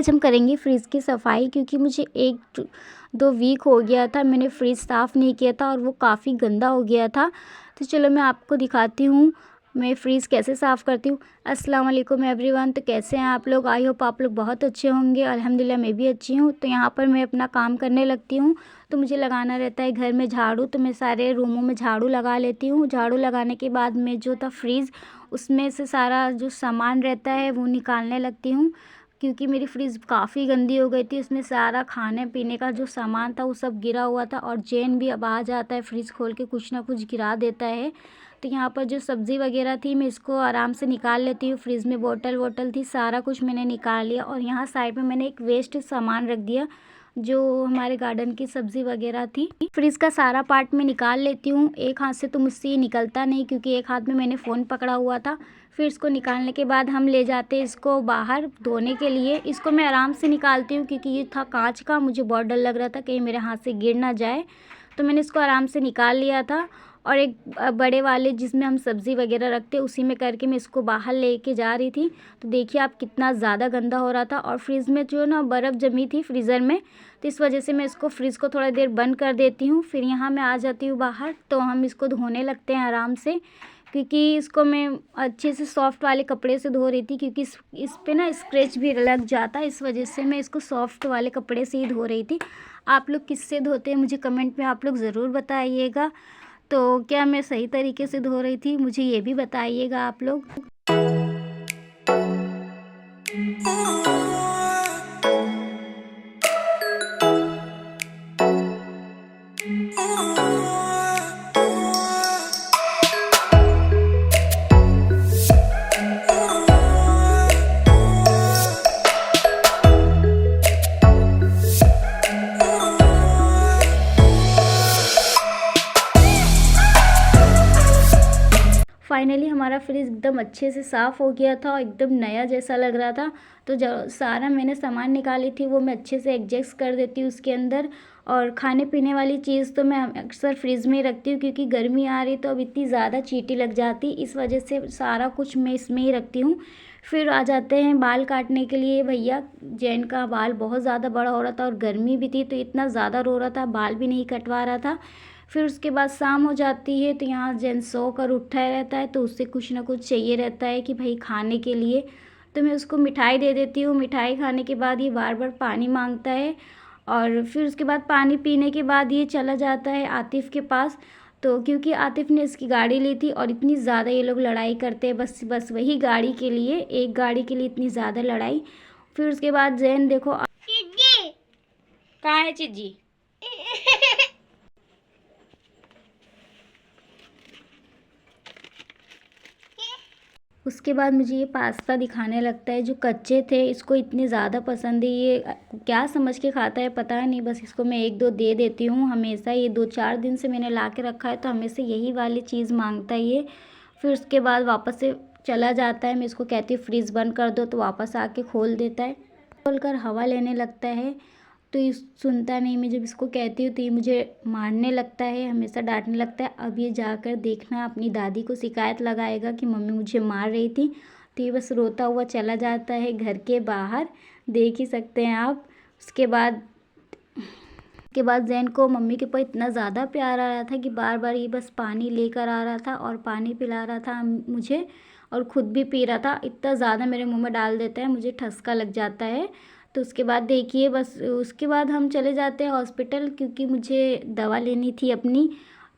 आज हम करेंगे फ्रिज की सफाई, क्योंकि मुझे 1-2 वीक हो गया था मैंने फ्रिज साफ़ नहीं किया था और वो काफ़ी गंदा हो गया था। तो चलो मैं आपको दिखाती हूँ मैं फ्रिज कैसे साफ़ करती हूँ। अस्सलाम वालेकुम एवरीवन। तो कैसे हैं आप लोग? आई होप आप लोग बहुत अच्छे होंगे। अल्हम्दुलिल्लाह मैं भी अच्छी हूँ। तो यहाँ पर मैं अपना काम करने लगती हूँ। तो मुझे लगाना रहता है घर में झाड़ू, तो मैं सारे रूमों में झाड़ू लगा लेती हूँ। झाड़ू लगाने के बाद मैं जो था फ्रिज, उसमें से सारा जो सामान रहता है वो निकालने लगती हूँ, क्योंकि मेरी फ्रिज काफ़ी गंदी हो गई थी। उसमें सारा खाने पीने का जो सामान था वो सब गिरा हुआ था, और जैन भी अब आ जाता है फ्रिज खोल के कुछ ना कुछ गिरा देता है। तो यहाँ पर जो सब्ज़ी वगैरह थी मैं इसको आराम से निकाल लेती हूँ। फ्रिज में बोतल वोटल थी, सारा कुछ मैंने निकाल लिया। और यहाँ साइड में मैंने एक वेस्ट सामान रख दिया जो हमारे गार्डन की सब्ज़ी वगैरह थी। फ्रिज का सारा पार्ट मैं निकाल लेती हूँ। एक हाथ से तो मुझसे ये निकलता नहीं, क्योंकि एक हाथ में मैंने फ़ोन पकड़ा हुआ था। फिर इसको निकालने के बाद हम ले जाते हैं इसको बाहर धोने के लिए। इसको मैं आराम से निकालती हूँ, क्योंकि ये था कांच का, मुझे बहुत डर लग रहा था कहीं मेरे हाथ से गिर ना जाए। तो मैंने इसको आराम से निकाल लिया था, और एक बड़े वाले जिसमें हम सब्ज़ी वगैरह रखते उसी में करके मैं इसको बाहर लेके जा रही थी। तो देखिए आप कितना ज़्यादा गंदा हो रहा था, और फ्रिज में जो ना बर्फ़ जमी थी फ्रीज़र में, तो इस वजह से मैं इसको फ्रिज को थोड़ा देर बंद कर देती हूँ। फिर यहाँ मैं आ जाती हूँ बाहर, तो हम इसको धोने लगते हैं आराम से, क्योंकि इसको मैं अच्छे से सॉफ्ट वाले कपड़े से धो रही थी, क्योंकि इस पे ना स्क्रैच भी लग जाता है। इस वजह से मैं इसको सॉफ्ट वाले कपड़े से ही धो रही थी। आप लोग किससे धोते हैं मुझे कमेंट में आप लोग ज़रूर बताइएगा। तो क्या मैं सही तरीके से धो रही थी, मुझे ये भी बताइएगा आप लोग। फाइनली हमारा फ्रिज एकदम अच्छे से साफ़ हो गया था और एकदम नया जैसा लग रहा था। तो जो सारा मैंने सामान निकाली थी वो मैं अच्छे से एडजस्ट कर देती हूँ उसके अंदर। और खाने पीने वाली चीज़ तो मैं अक्सर फ्रिज में ही रखती हूँ, क्योंकि गर्मी आ रही तो अब इतनी ज़्यादा चींटी लग जाती, इस वजह से सारा कुछ मैं इसमें ही रखती हूँ। फिर आ जाते हैं बाल काटने के लिए भैया। जैन का बाल बहुत ज़्यादा बड़ा हो रहा था और गर्मी भी थी, तो इतना ज़्यादा रो रहा था, बाल भी नहीं कटवा रहा था। फिर उसके बाद शाम हो जाती है, तो यहाँ जेंट्स सो कर उठा रहता है, तो उससे कुछ ना कुछ चाहिए रहता है कि भाई खाने के लिए। तो मैं उसको मिठाई दे देती हूँ। मिठाई खाने के बाद ये बार बार पानी मांगता है, और फिर उसके बाद पानी पीने के बाद ये चला जाता है आतिफ़ के पास। तो क्योंकि आतिफ़ ने इसकी गाड़ी ली थी, और इतनी ज़्यादा ये लोग लड़ाई करते हैं बस बस वही गाड़ी के लिए, एक गाड़ी के लिए इतनी ज़्यादा लड़ाई। फिर उसके बाद जैन देखो कहाँ है चिज्जी। उसके बाद मुझे ये पास्ता दिखाने लगता है, जो कच्चे थे इसको इतने ज़्यादा पसंद है, ये क्या समझ के खाता है पता नहीं। बस इसको मैं 1-2 दे देती हूँ हमेशा। ये 2-4 दिन से मैंने ला के रखा है, तो हमेशा यही वाली चीज़ मांगता है ये। फिर उसके बाद वापस से चला जाता है। मैं इसको कहती हूँ फ्रीज़ बंद कर दो, तो वापस आके खोल देता है, खोल कर हवा लेने लगता है। तो ये सुनता नहीं, मैं जब इसको कहती हूँ तो ये मुझे मारने लगता है, हमेशा डांटने लगता है। अब ये जाकर देखना अपनी दादी को शिकायत लगाएगा कि मम्मी मुझे मार रही थी। तो ये बस रोता हुआ चला जाता है घर के बाहर, देख ही सकते हैं आप। उसके बाद जैन को मम्मी के ऊपर इतना ज़्यादा प्यार आ रहा था कि बार बार ये बस पानी लेकर आ रहा था और पानी पिला रहा था मुझे, और ख़ुद भी पी रहा था। इतना ज़्यादा मेरे मुंह में डाल देता है, मुझे ठसका लग जाता है। तो उसके बाद देखिए बस उसके बाद हम चले जाते हैं हॉस्पिटल, क्योंकि मुझे दवा लेनी थी अपनी।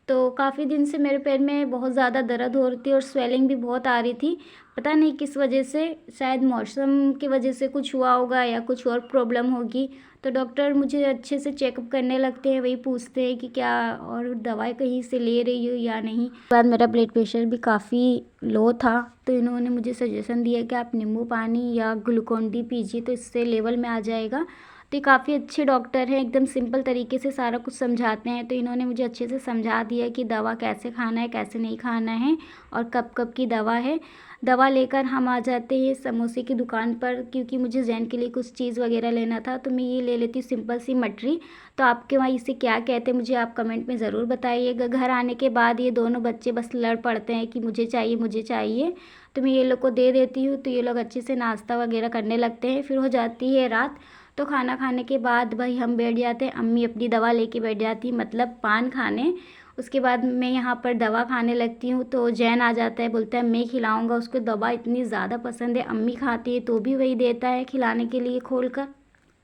तो काफ़ी दिन से मेरे पैर में बहुत ज़्यादा दर्द हो रही थी, और स्वेलिंग भी बहुत आ रही थी, पता नहीं किस वजह से, शायद मौसम की वजह से कुछ हुआ होगा या कुछ और प्रॉब्लम होगी। तो डॉक्टर मुझे अच्छे से चेकअप करने लगते हैं, वही पूछते हैं कि क्या और दवाई कहीं से ले रही हो या नहीं। उसके बाद मेरा ब्लड प्रेशर भी काफ़ी लो था, तो इन्होंने मुझे सजेशन दिया कि आप नींबू पानी या ग्लूकोन डी पीजिए, तो इससे लेवल में आ जाएगा। तो ये काफ़ी अच्छे डॉक्टर हैं, एकदम सिंपल तरीके से सारा कुछ समझाते हैं। तो इन्होंने मुझे अच्छे से समझा दिया कि दवा कैसे खाना है, कैसे नहीं खाना है, और कब कब की दवा है। दवा लेकर हम आ जाते हैं समोसे की दुकान पर, क्योंकि मुझे जैन के लिए कुछ चीज़ वगैरह लेना था। तो मैं ये ले लेती हूँ सिंपल सी मटरी। तो आपके वहाँ इसे क्या कहते हैं मुझे आप कमेंट में ज़रूर बताइएगा। घर आने के बाद ये दोनों बच्चे बस लड़ पड़ते हैं कि मुझे चाहिए मुझे चाहिए। तो मैं ये लोग को दे देती हूँ। तो ये लोग अच्छे से नाश्ता वगैरह करने लगते हैं। फिर हो जाती है रात। तो खाना खाने के बाद भाई हम बैठ जाते हैं। अम्मी अपनी दवा लेके बैठ जाती है, मतलब पान खाने। उसके बाद मैं यहाँ पर दवा खाने लगती हूँ। तो जैन आ जाता है, बोलता है मैं खिलाऊँगा। उसको दवा इतनी ज़्यादा पसंद है, अम्मी खाती है तो भी वही देता है खिलाने के लिए खोल कर।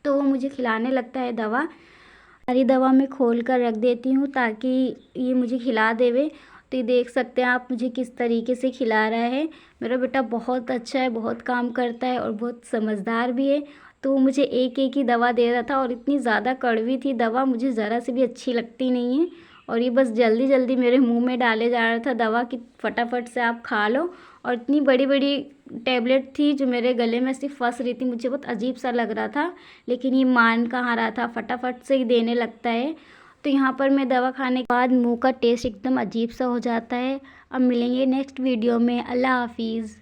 तो वो मुझे खिलाने लगता है दवा। सारी दवा मैं खोल कर रख देती हूँ ताकि ये मुझे खिला देवे। तो ये देख सकते हैं आप मुझे किस तरीके से खिला रहा है। मेरा बेटा बहुत अच्छा है, बहुत काम करता है और बहुत समझदार भी है। तो वो मुझे एक एक ही दवा दे रहा था और इतनी ज़्यादा कड़वी थी दवा, मुझे ज़रा से भी अच्छी लगती नहीं है। और ये बस जल्दी जल्दी मेरे मुंह में डाले जा रहा था दवा कि फटाफट से आप खा लो। और इतनी बड़ी बड़ी टैबलेट थी जो मेरे गले में से फंस रही थी, मुझे बहुत अजीब सा लग रहा था। लेकिन ये मान कहाँ रहा था, फटाफट से ही देने लगता है। तो यहाँ पर मैं दवा खाने के बाद मुंह का टेस्ट एकदम अजीब सा हो जाता है। अब मिलेंगे नेक्स्ट वीडियो में। अल्लाह हाफिज़।